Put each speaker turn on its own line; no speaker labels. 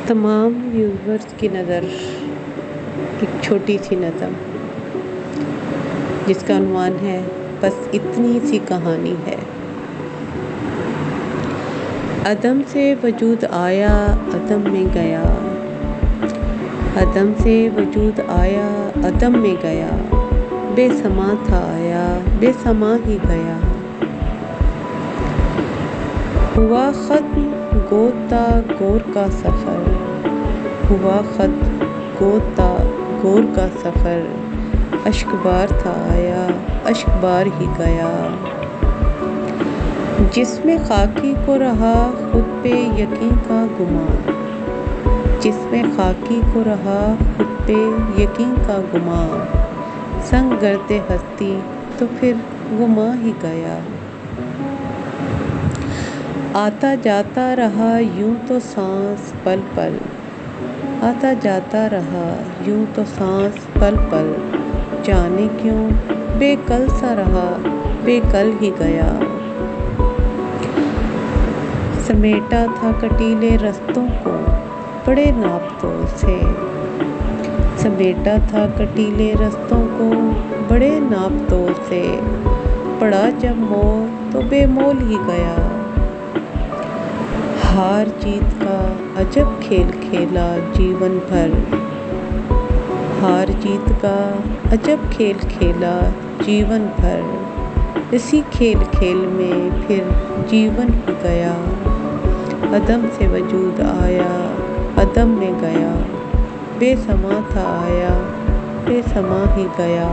तमाम व्यूवर्स की नज़र एक छोटी सी नज़म जिसका उन्वान है बस इतनी सी कहानी है। अदम से वजूद आया, अदम में गया। अदम से वजूद आया, अदम में गया। बेसमा था आया, बेसमा ही गया। हुआ ख़त्म गोता गोर का सफ़र, हुआ ख़त्म गोता गोर का सफ़र। अश्कबार था आया, अश्कबार ही गया। जिसमें खाकी को रहा खुद पे यकीन का गुमान, जिसमें खाकी को रहा खुद पे यकीन का गुमान। संग गर्दे हस्ती तो फिर गुमा ही गया। आता जाता रहा यूं तो सांस पल पल, आता जाता रहा यूं तो सांस पल पल। जाने क्यों बेकल सा रहा, बेकल ही गया। समेटा था कटीले रस्तों को बड़े नापतोल से, समेटा था कटीले रस्तों को बड़े नापतोल से। पड़ा जब मोल तो बेमोल ही गया। हार जीत का अजब खेल खेला जीवन भर, हार जीत का अजब खेल खेला जीवन भर। इसी खेल खेल में फिर जीवन ही गया। अदम से वजूद आया, अदम में गया। बेसमा था आया, बेसमा ही गया।